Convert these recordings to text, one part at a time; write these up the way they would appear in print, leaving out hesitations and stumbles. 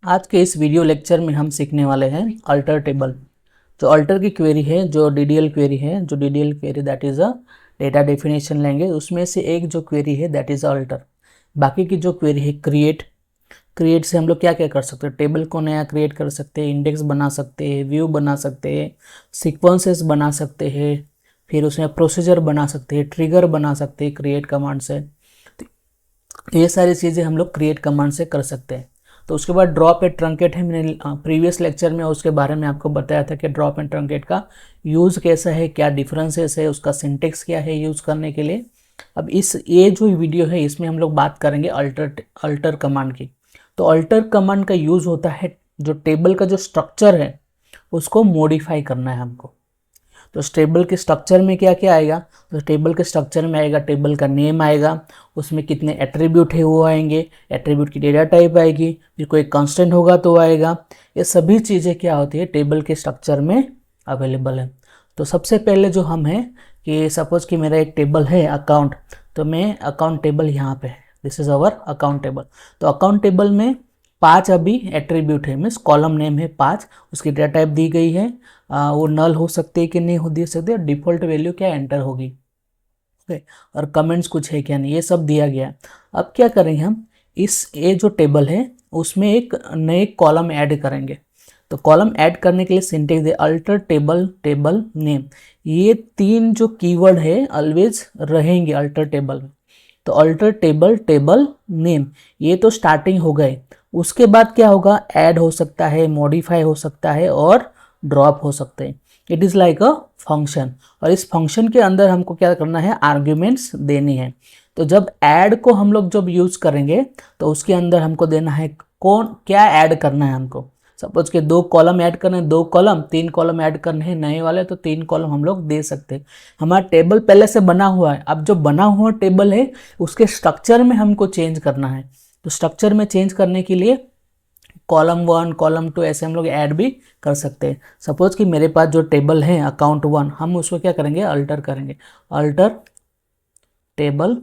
आज के इस वीडियो लेक्चर में हम सीखने वाले हैं अल्टर टेबल। जो अल्टर की क्वेरी है, जो डीडीएल क्वेरी है, जो DDL query that is a data definition language, उसमें से एक जो क्वेरी है दैट इज़ अल्टर। बाकी की जो क्वेरी है क्रिएट, क्रिएट से हम लोग क्या क्या कर सकते हैं, टेबल को नया क्रिएट कर सकते हैं, इंडेक्स बना सकते हैं, व्यू बना सकते हैं, सीक्वेंसेस बना सकते हैं, फिर उसमें प्रोसीजर बना सकते हैं, ट्रिगर बना सकते हैं क्रिएट कमांड से। तो ये सारी चीज़ें हम लोग क्रिएट कमांड से कर सकते हैं। तो उसके बाद ड्रॉप एंड ट्रंकेट है। मैंने प्रीवियस लेक्चर में उसके बारे में आपको बताया था कि ड्रॉप एंड ट्रंकेट का यूज़ कैसा है, क्या डिफरेंसेस है, उसका सिंटेक्स क्या है यूज़ करने के लिए। अब ये जो वीडियो है इसमें हम लोग बात करेंगे अल्टर कमांड की। तो अल्टर कमांड का यूज़ होता है जो टेबल का जो स्ट्रक्चर है उसको मॉडिफाई करना है हमको। तो इस टेबल के स्ट्रक्चर में क्या क्या आएगा, तो टेबल के स्ट्रक्चर में आएगा टेबल का नेम आएगा, उसमें कितने एट्रीब्यूट है वो आएंगे, एट्रीब्यूट की डेटा टाइप आएगी, फिर कोई कांस्टेंट होगा तो आएगा। ये सभी चीज़ें क्या होती है टेबल के स्ट्रक्चर में अवेलेबल है। तो सबसे पहले जो हम हैं कि सपोज कि मेरा एक टेबल है अकाउंट, तो मैं अकाउंट टेबल यहाँ पे है, this is our account table. तो अकाउंट टेबल में 5 अभी एट्रीब्यूट है, मीन्स कॉलम नेम है 5, उसकी डेटा टाइप दी गई है, वो नल हो सकते हैं कि नहीं हो दे सकते, और डिफ़ॉल्ट वैल्यू क्या एंटर होगी, ओके, और कमेंट्स कुछ है क्या नहीं, ये सब दिया गया है। अब क्या करेंगे हम, ये जो टेबल है उसमें एक नए कॉलम ऐड करेंगे। तो कॉलम ऐड करने के लिए सिंटेक्स दे अल्टर टेबल टेबल नेम। ये 3 जो कीवर्ड है ऑलवेज रहेंगे अल्टर टेबल में। तो अल्टर टेबल टेबल नेम ये तो स्टार्टिंग हो गए। उसके बाद क्या होगा, ऐड हो सकता है, मॉडिफाई हो सकता है और ड्रॉप हो सकते हैं। It is like a function, और इस फंक्शन के अंदर हमको क्या करना है, आर्ग्यूमेंट्स देनी है। तो जब ऐड को हम लोग जब यूज़ करेंगे तो उसके अंदर हमको देना है कौन क्या ऐड करना है हमको। सपोज के 2 कॉलम ऐड करने हैं, 2 कॉलम, 3 कॉलम ऐड करने हैं नए वाले, तो 3 कॉलम हम लोग दे सकते हैं। हमारा टेबल पहले से बना हुआ है, अब जो बना हुआ टेबल है उसके स्ट्रक्चर में हमको चेंज करना है। तो स्ट्रक्चर में चेंज करने के लिए कॉलम 1 कॉलम 2 ऐसे हम लोग ऐड भी कर सकते हैं। सपोज कि मेरे पास जो टेबल है अकाउंट 1, हम उसको क्या करेंगे, अल्टर करेंगे। अल्टर टेबल,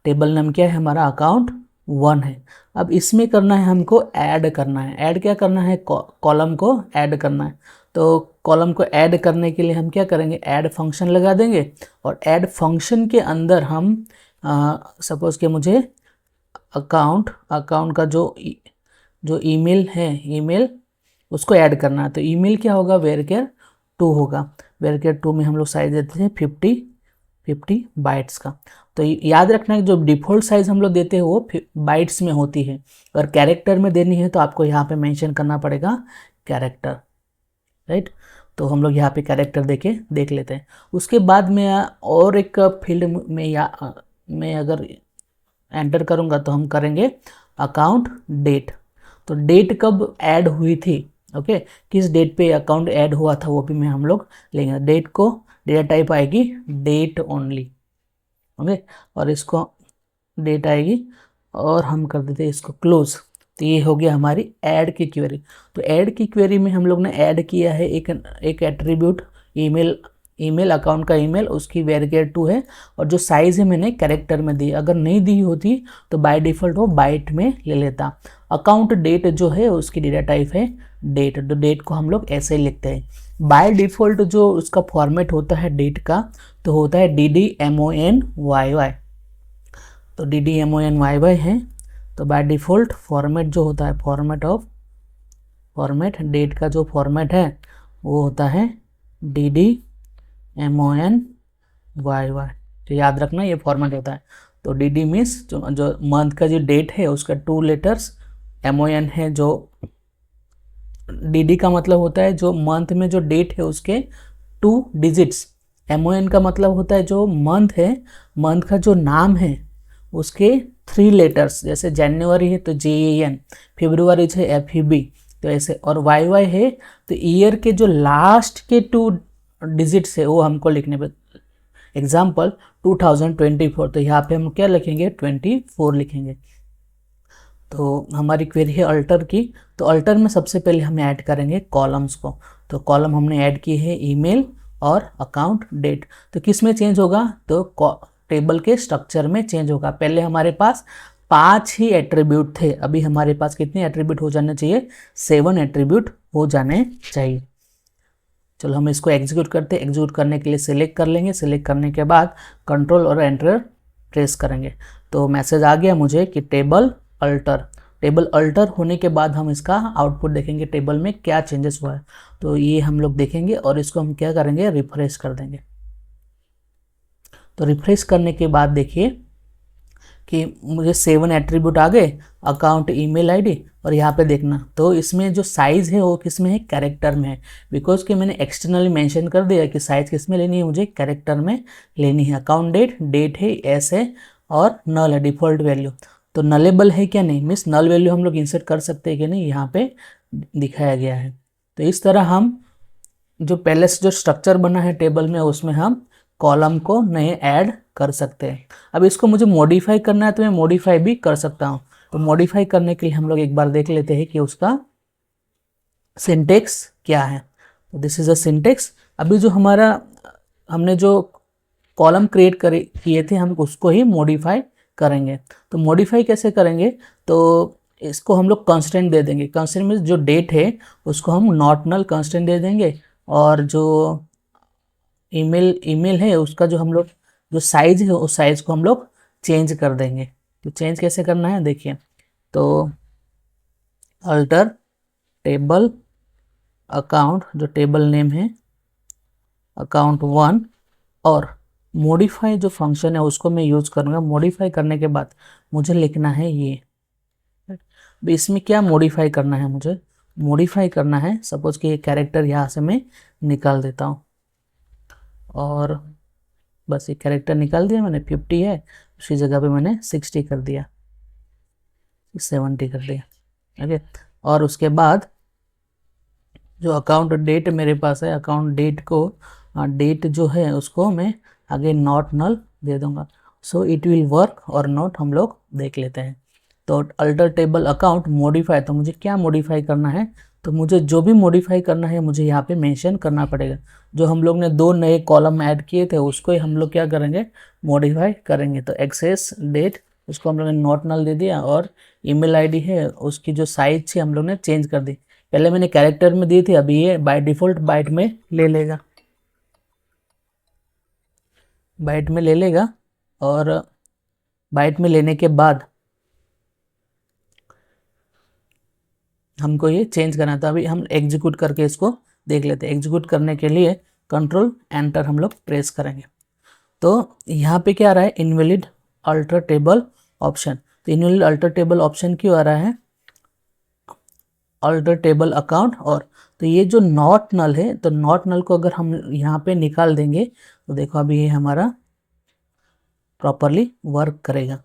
टेबल नाम क्या है हमारा, अकाउंट 1 है। अब इसमें करना है हमको ऐड करना है। ऐड क्या करना है, कॉलम को ऐड करना है। तो कॉलम को ऐड करने के लिए हम क्या करेंगे, ऐड फंक्शन लगा देंगे, और ऐड फंक्शन के अंदर हम सपोज कि मुझे अकाउंट का जो ईमेल है, ईमेल उसको ऐड करना है। तो ईमेल क्या होगा, वेरकेर 2 होगा। वेरकेर 2 में हम लोग साइज देते हैं 50 बाइट्स का। तो याद रखना कि जो डिफ़ॉल्ट साइज़ हम लोग देते हैं वो बाइट्स में होती है, और कैरेक्टर में देनी है तो आपको यहाँ पे मेंशन करना पड़ेगा कैरेक्टर, राइट। तो हम लोग यहाँ पे कैरेक्टर देख लेते हैं। उसके बाद में और एक फील्ड में मैं अगर एंटर करूँगा तो हम करेंगे अकाउंट डेट। तो डेट कब ऐड हुई थी, ओके, किस डेट पे अकाउंट ऐड हुआ था वो भी मैं हम लोग लेंगे। डेट को डेटा टाइप आएगी डेट ओनली, ओके, और इसको डेट आएगी, और हम कर देते हैं इसको क्लोज। तो ये हो गया हमारी ऐड की क्वेरी। तो ऐड की क्वेरी में हम लोग ने ऐड किया है एक एट्रीब्यूट ईमेल अकाउंट का ईमेल, उसकी वेरकेर 2 है, और जो साइज़ है मैंने कैरेक्टर में दी। अगर नहीं दी होती तो बाय डिफ़ॉल्ट वो बाइट में ले लेता। अकाउंट डेट जो है उसकी डेटा टाइप है डेट। तो डेट को हम लोग ऐसे ही लिखते हैं। बाय डिफ़ॉल्ट जो उसका फॉर्मेट होता है डेट का, तो होता है DDMONYY। तो DDMONYY है। तो बाय डिफ़ॉल्ट फॉर्मेट जो होता है, फॉर्मेट डेट का जो फॉर्मेट है वो होता है DDMONYY। तो याद रखना ये फॉर्मेट होता है। तो DD मीन्स जो मंथ का जो डेट है उसका 2 लेटर्स, MON है जो DD का मतलब होता है जो मंथ में जो डेट है उसके 2 डिजिट्स। MON का मतलब होता है जो मंथ है, मंथ का जो नाम है उसके 3 लेटर्स, जैसे जनवरी है तो JAN, फरवरी है FEB, तो ऐसे। और YY है तो ईयर के जो लास्ट के 2 डिजिट्स है वो हमको लिखने पे। एग्जाम्पल 2024, तो यहाँ पे हम क्या लिखेंगे, 24 लिखेंगे। तो हमारी क्वेरी है अल्टर की। तो अल्टर में सबसे पहले हम ऐड करेंगे कॉलम्स को। तो कॉलम हमने ऐड की है ईमेल और अकाउंट डेट। तो किस में चेंज होगा, तो टेबल के स्ट्रक्चर में चेंज होगा। पहले हमारे पास 5 ही एट्रीब्यूट थे, अभी हमारे पास कितने एट्रीब्यूट हो जाने चाहिए, 7 एट्रीब्यूट हो जाने चाहिए। चलो हम इसको एग्जीक्यूट करते हैं। एग्जीक्यूट करने के लिए सिलेक्ट कर लेंगे, सिलेक्ट करने के बाद कंट्रोल और एंटर प्रेस करेंगे तो मैसेज आ गया मुझे कि टेबल अल्टर। टेबल अल्टर होने के बाद हम इसका आउटपुट देखेंगे, टेबल में क्या चेंजेस हुआ है। तो ये हम लोग देखेंगे और इसको हम क्या करेंगे, रिफ्रेश कर देंगे। तो रिफ्रेश करने के बाद देखिए कि मुझे 7 एट्रीब्यूट आ गए, अकाउंट, ईमेल आईडी, और यहाँ पे देखना तो इसमें जो साइज़ है वो किस में है, कैरेक्टर में है। बिकॉज कि मैंने एक्सटर्नली मेंशन कर दिया कि साइज़ किस में लेनी है, मुझे कैरेक्टर में लेनी है। अकाउंट डेट, डेट है, एस है, और नल है, डिफ़ॉल्ट वैल्यू। तो नलेबल है क्या, नहीं, मीन्स नल वैल्यू हम लोग इंसर्ट कर सकते हैं कि नहीं, यहाँ पे दिखाया गया है। तो इस तरह हम जो पहले से जो स्ट्रक्चर बना है टेबल में, उसमें हम कॉलम को नए ऐड कर सकते हैं। अब इसको मुझे मॉडिफाई करना है तो मैं मॉडिफाई भी कर सकता हूँ। तो मॉडिफाई करने के लिए हम लोग एक बार देख लेते हैं कि उसका सिंटेक्स क्या है। तो दिस इज अ सिंटेक्स। अभी जो हमारा हमने जो कॉलम क्रिएट किए थे, हम उसको ही मॉडिफाई करेंगे। तो मॉडिफाई कैसे करेंगे, तो इसको हम लोग कंस्टेंट दे देंगे। कंस्टेंट में जो डेट है उसको हम नॉट नल कंस्टेंट दे देंगे, और जो ईमेल है उसका जो हम लोग जो साइज है उस साइज को हम लोग चेंज कर देंगे। तो चेंज कैसे करना है देखिए, तो अल्टर टेबल अकाउंट, जो टेबल नेम है अकाउंट 1, और मॉडिफाई जो फंक्शन है उसको मैं यूज़ करूँगा। मॉडिफाई करने के बाद मुझे लिखना है ये, इसमें क्या मॉडिफाई करना है, मुझे मॉडिफाई करना है, सपोज कि ये कैरेक्टर यहाँ से मैं निकाल देता हूँ, और बस ये कैरेक्टर निकाल दिया मैंने, 50 है, उसकी जगह पे मैंने 60 कर दिया, 70 कर दिया। ओके, और उसके बाद जो अकाउंट डेट मेरे पास है, अकाउंट डेट को डेट जो है उसको मैं आगे नॉट नल दे दूंगा। सो इट विल वर्क और नॉट हम लोग देख लेते हैं। तो अल्टर टेबल अकाउंट मॉडिफाई, तो मुझे क्या मॉडिफाई करना है, तो मुझे जो भी मॉडिफाई करना है मुझे यहाँ पे मेंशन करना पड़ेगा। जो हम लोग ने 2 नए कॉलम ऐड किए थे उसको ही हम लोग क्या करेंगे, मॉडिफाई करेंगे। तो एक्सेस डेट उसको हम लोग ने नॉट नल दे दिया, और ईमेल आईडी है उसकी जो साइज थी हम लोग ने चेंज कर दी। पहले मैंने कैरेक्टर में दी थी, अभी ये बाय डिफ़ॉल्ट बाइट में ले लेगा, बाइट में ले लेगा। और बाइट में लेने के बाद हमको ये चेंज करना था। अभी हम एग्जीक्यूट करके इसको देख लेते हैं। एग्जीक्यूट करने के लिए कंट्रोल एंटर हम लोग प्रेस करेंगे। तो यहाँ पे क्या आ रहा है, इनवैलिड अल्टर टेबल ऑप्शन। तो इनवैलिड अल्टर टेबल ऑप्शन क्यों आ रहा है, अल्टर टेबल अकाउंट। और तो ये जो नॉट नल है, तो नॉट नल को अगर हम यहाँ पे निकाल देंगे तो देखो अभी ये हमारा प्रॉपरली वर्क करेगा।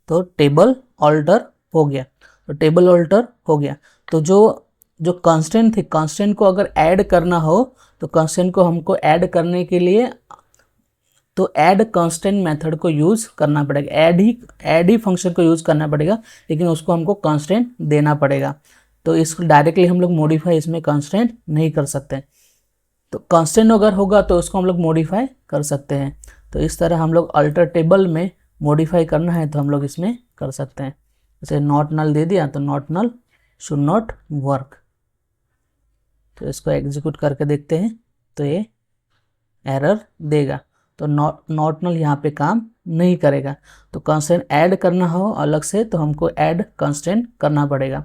तो टेबल ऑल्टर हो गया, तो टेबल ऑल्टर हो गया। तो जो जो कांस्टेंट थे, कांस्टेंट को अगर ऐड करना हो तो कांस्टेंट को हमको ऐड करने के लिए तो ऐड कांस्टेंट मेथड को यूज़ करना पड़ेगा, ऐड ही फंक्शन को यूज़ करना पड़ेगा, लेकिन उसको हमको कांस्टेंट देना पड़ेगा। तो इसको डायरेक्टली हम लोग मॉडिफाई इसमें कांस्टेंट नहीं कर सकते। तो कांस्टेंट अगर होगा तो उसको हम लोग मॉडिफाई कर सकते हैं। तो इस तरह हम लोग अल्टर टेबल में मॉडिफाई करना है तो हम लोग इसमें कर सकते हैं। जैसे नॉट नल दे दिया तो not null should not work. तो इसको एग्जीक्यूट करके देखते हैं तो ये एरर देगा। तो नॉट नल यहाँ पे काम नहीं करेगा। तो कंस्टेंट ऐड करना हो अलग से तो हमको ऐड कंस्टेंट करना पड़ेगा।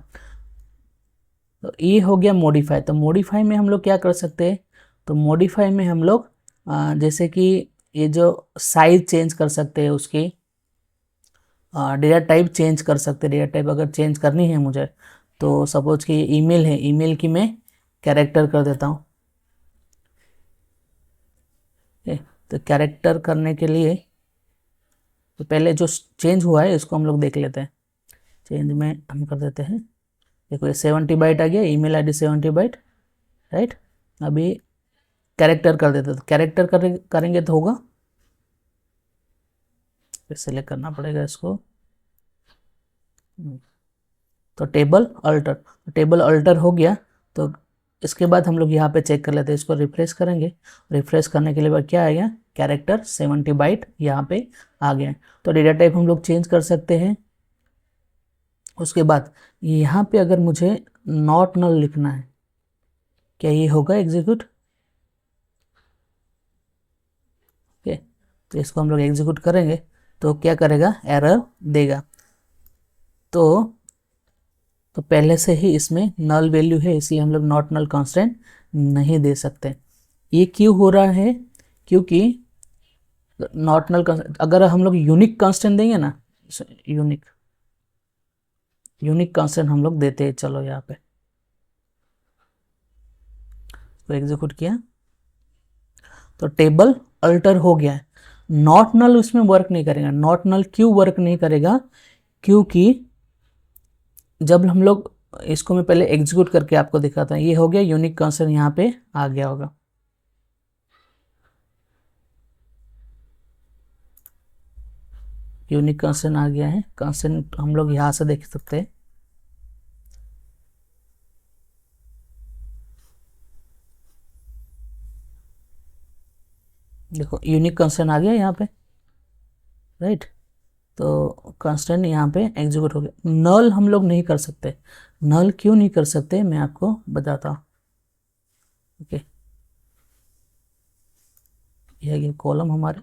तो ये हो गया मॉडिफाई। तो मॉडिफाई में हम लोग क्या कर सकते हैं, तो मॉडिफाई में हम लोग जैसे कि ये जो साइज चेंज कर सकते हैं, उसकी डेटा टाइप चेंज कर सकते हैं। डेटा टाइप अगर चेंज करनी है मुझे, तो सपोज कि ईमेल है, ईमेल की मैं कैरेक्टर कर देता हूँ। तो कैरेक्टर करने के लिए तो पहले जो चेंज हुआ है इसको हम लोग देख लेते हैं। चेंज में हम कर देते हैं, देखो ये 70 बाइट आ गया, ईमेल आईडी 70 बाइट, राइट। अभी कैरेक्टर कर देते, तो कैरेक्टर करेंगे तो होगा, फिर सेलेक्ट करना पड़ेगा इसको। तो टेबल अल्टर हो गया। तो इसके बाद हम लोग यहाँ पे चेक कर लेते हैं, इसको रिफ्रेश करेंगे। रिफ्रेश करने के लिए बाद क्या आएगा, कैरेक्टर 70 बाइट यहाँ पे आ गया। तो डेटा टाइप हम लोग चेंज कर सकते हैं। उसके बाद यहाँ पे अगर मुझे नॉट नल लिखना है, क्या ये होगा एग्जीक्यूट? ओके, तो इसको हम लोग एग्जीक्यूट करेंगे तो क्या करेगा, एरर देगा। तो पहले से ही इसमें नल वैल्यू है, इसलिए हम लोग नॉट नल कांस्टेंट नहीं दे सकते। ये क्यों हो रहा है, क्योंकि नॉट नल अगर हम लोग यूनिक कांस्टेंट देंगे ना, यूनिक कांस्टेंट हम लोग देते हैं। चलो यहाँ पे तो एग्जीक्यूट किया तो टेबल अल्टर हो गया है। नॉट नल उसमें वर्क नहीं करेगा। नॉट नल क्यों वर्क नहीं करेगा, क्योंकि जब हम लोग इसको मैं पहले एग्जीक्यूट करके आपको दिखाता हूँ। ये हो गया यूनिक कांस्टेंट, यहाँ पे आ गया होगा। यूनिक कांस्टेंट आ गया है। कांस्टेंट हम लोग यहाँ से देख सकते हैं। देखो यूनिक कांस्टेंट आ गया यहाँ पे, राइट। तो कांस्टेंट यहाँ पे एग्जीक्यूट हो गया। नल हम लोग नहीं कर सकते। नल क्यों नहीं कर सकते, मैं आपको बताता हूँ। ओके, ये कॉलम हमारे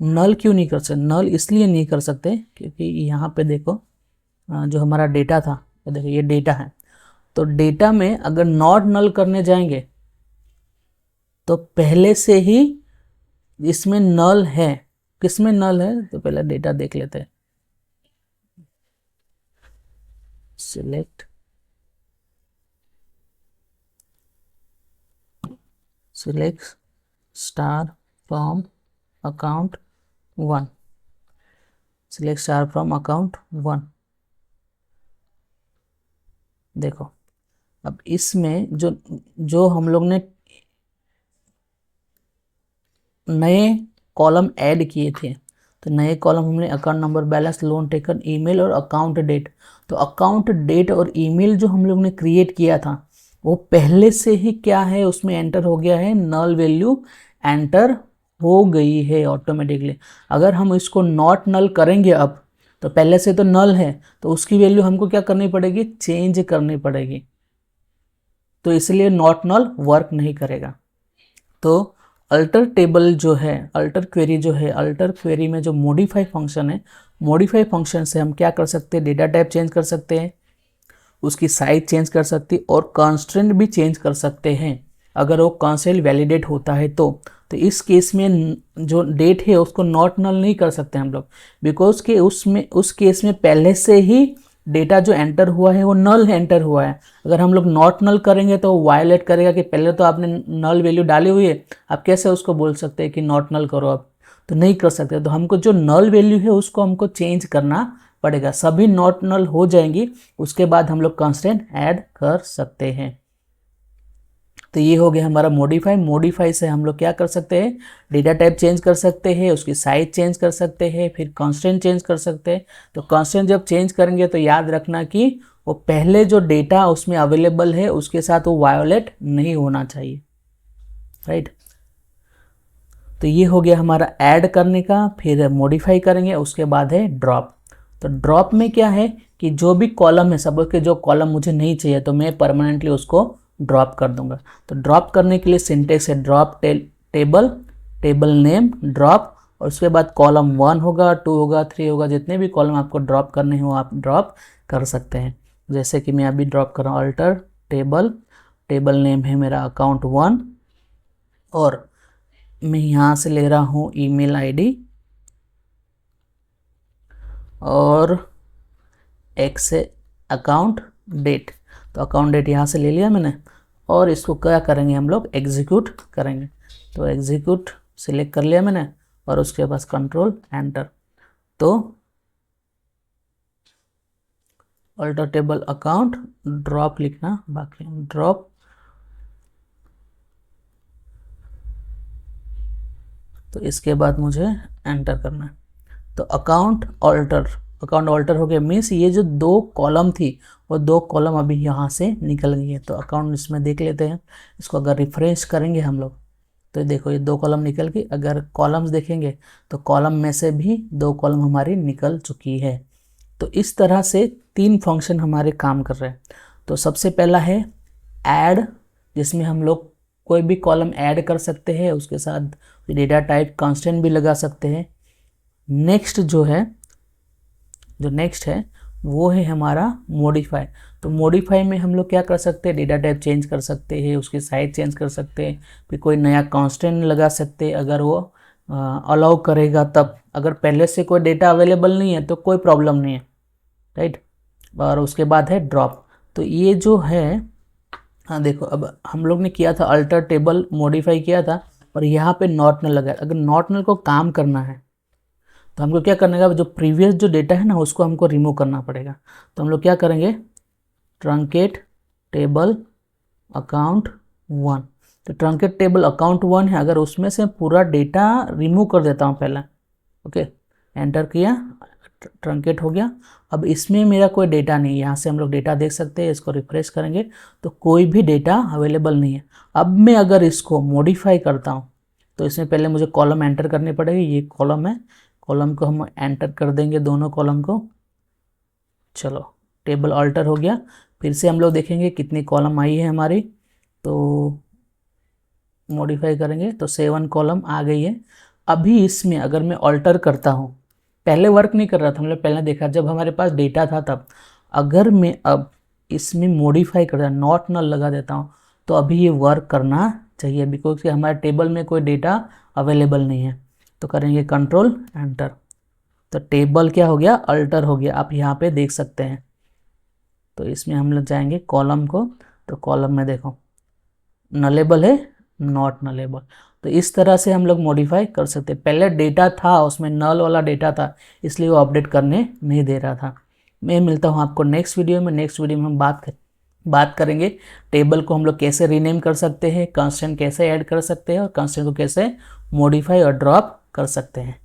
नल क्यों नहीं कर सकते। नल इसलिए नहीं कर सकते क्योंकि यहाँ पे देखो जो हमारा डेटा था, देखो ये डेटा है। तो डेटा में अगर नॉट नल करने जाएंगे तो पहले से ही इसमें नल है। किसमें नल है, तो पहले डेटा देख लेते हैं। Select star from account 1। Select star from account 1। देखो अब इसमें जो हम लोग ने नए कॉलम ऐड किए थे, तो नए कॉलम हमने account number, balance, loan taken, email और अकाउंट डेट। तो अकाउंट डेट और ईमेल जो हम लोग ने क्रिएट किया था वो पहले से ही क्या है, उसमें एंटर हो गया है। नल वैल्यू एंटर हो गई है ऑटोमेटिकली। अगर हम इसको नॉट नल करेंगे अब, तो पहले से तो नल है, तो उसकी वैल्यू हमको क्या करनी पड़ेगी, चेंज करनी पड़ेगी। तो इसलिए नॉट नल वर्क नहीं करेगा। तो अल्टर टेबल जो है, अल्टर क्वेरी जो है, अल्टर क्वेरी में जो मॉडिफाई फंक्शन है, मॉडिफाई फंक्शन से हम क्या कर सकते हैं, डेटा टाइप चेंज कर सकते हैं, उसकी साइज चेंज कर सकते हैं और कॉन्स्टेंट भी चेंज कर सकते हैं अगर वो कॉन्स्टेंट वैलिडेट होता है तो इस केस में जो डेट है उसको नॉट नल नहीं कर सकते हम लोग, बिकॉज के उस केस में पहले से ही डेटा जो एंटर हुआ है वो नल एंटर हुआ है। अगर हम लोग नॉट नल करेंगे तो वायलेट करेगा कि पहले तो आपने नल वैल्यू डाली हुई है, आप कैसे उसको बोल सकते हैं कि नॉट नल करो, आप तो नहीं कर सकते। तो हमको जो नल वैल्यू है उसको हमको चेंज करना पड़ेगा। सभी नॉट नल हो जाएंगी, उसके बाद हम लोग कांस्टेंट ऐड कर सकते हैं। तो ये हो गया हमारा मॉडिफाई। मॉडिफाई से हम लोग क्या कर सकते हैं, डेटा टाइप चेंज कर सकते हैं, उसकी साइज चेंज कर सकते हैं, फिर कांस्टेंट चेंज कर सकते हैं। तो कांस्टेंट जब चेंज करेंगे तो याद रखना कि वो पहले जो डेटा उसमें अवेलेबल है उसके साथ वो वायोलेट नहीं होना चाहिए, राइट। तो ये हो गया हमारा ऐड करने का। फिर मॉडिफाई करेंगे, उसके बाद है ड्रॉप। तो ड्रॉप में क्या है कि जो भी कॉलम है, सपोज के जो कॉलम मुझे नहीं चाहिए तो मैं परमानेंटली उसको ड्रॉप कर दूंगा। तो ड्रॉप करने के लिए सिंटेक्स है ड्रॉप टेबल नेम ड्रॉप, और उसके बाद कॉलम 1 होगा, 2 होगा, 3 होगा, जितने भी कॉलम आपको ड्रॉप करने हो आप ड्रॉप कर सकते हैं। जैसे कि मैं अभी ड्रॉप कर रहा हूँ अल्टर टेबल नेम है मेरा अकाउंट 1, और मैं यहाँ से ले रहा हूँ ईमेल आईडी और एक्स अकाउंट डेट। तो अकाउंट डेट यहाँ से ले लिया मैंने, और इसको क्या करेंगे हम लोग, एग्जीक्यूट करेंगे। तो एग्जीक्यूट सिलेक्ट कर लिया मैंने, और उसके बाद कंट्रोल एंटर। तो अल्टर टेबल अकाउंट ड्रॉप लिखना बाकी, ड्रॉप। तो इसके बाद मुझे एंटर करना है। तो अकाउंट अकाउंट ऑल्टर हो गया मीन्स ये जो 2 कॉलम थी वो 2 कॉलम अभी यहाँ से निकल गई है। तो अकाउंट इसमें देख लेते हैं, इसको अगर रिफ्रेश करेंगे हम लोग तो देखो ये 2 कॉलम निकल गई। अगर कॉलम्स देखेंगे तो कॉलम में से भी 2 कॉलम हमारी निकल चुकी है। तो इस तरह से 3 फंक्शन हमारे काम कर रहे हैं। तो सबसे पहला है ऐड, जिसमें हम लोग कोई भी कॉलम ऐड कर सकते हैं, उसके साथ डेटा टाइप कांस्टेंट भी लगा सकते हैं। नेक्स्ट जो नेक्स्ट है वो है हमारा मॉडिफाई। तो मॉडिफाई में हम लोग क्या कर सकते हैं, डेटा टाइप चेंज कर सकते हैं, उसकी साइज चेंज कर सकते हैं, फिर कोई नया कांस्टेंट लगा सकते हैं अगर वो अलाउ करेगा तब। अगर पहले से कोई डेटा अवेलेबल नहीं है तो कोई प्रॉब्लम नहीं है, राइट। और उसके बाद है ड्रॉप। तो ये जो है, हाँ देखो अब हम लोग ने किया था अल्टर टेबल मॉडिफाई किया था और यहाँ पे नॉट नल लगा। अगर नॉट नल को काम करना है तो हमको क्या करना है, जो प्रीवियस जो डेटा है ना उसको हमको रिमूव करना पड़ेगा। तो हम लोग क्या करेंगे, ट्रंकेट टेबल अकाउंट 1। तो ट्रंकेट टेबल अकाउंट 1 है, अगर उसमें से पूरा डेटा रिमूव कर देता हूँ पहले, ओके एंटर किया, ट्रंकेट हो गया। अब इसमें मेरा कोई डेटा नहीं है, यहाँ से हम लोग डेटा देख सकते हैं। इसको रिफ्रेश करेंगे तो कोई भी डेटा अवेलेबल नहीं है। अब मैं अगर इसको मॉडिफाई करता हूँ तो इसमें पहले मुझे कॉलम एंटर करनी पड़ेगी। ये कॉलम है, कॉलम को हम एंटर कर देंगे, दोनों कॉलम को। चलो टेबल अल्टर हो गया। फिर से हम लोग देखेंगे कितनी कॉलम आई है हमारी, तो मॉडिफाई करेंगे तो 7 कॉलम आ गई है। अभी इसमें अगर मैं अल्टर करता हूँ, पहले वर्क नहीं कर रहा था, हमने पहले देखा जब हमारे पास डेटा था तब। अगर मैं अब इसमें मॉडिफाई करता नॉट नल लगा देता हूँ तो अभी ये वर्क करना चाहिए, बिकॉज हमारे टेबल में कोई डेटा अवेलेबल नहीं है। तो करेंगे कंट्रोल एंटर, तो टेबल क्या हो गया, अल्टर हो गया, आप यहाँ पे देख सकते हैं। तो इसमें हम लोग जाएंगे कॉलम को, तो कॉलम में देखो नलेबल है, नॉट नलेबल। तो इस तरह से हम लोग मॉडिफाई कर सकते हैं। पहले डेटा था उसमें नल वाला डेटा था, इसलिए वो अपडेट करने नहीं दे रहा था। मैं मिलता हूँ आपको नेक्स्ट वीडियो में। नेक्स्ट वीडियो में हम बात करेंगे टेबल को हम लोग कैसे रीनेम कर सकते हैं, कांस्टेंट कैसे ऐड कर सकते हैं और कांस्टेंट को कैसे मॉडिफाई और ड्रॉप कर सकते हैं।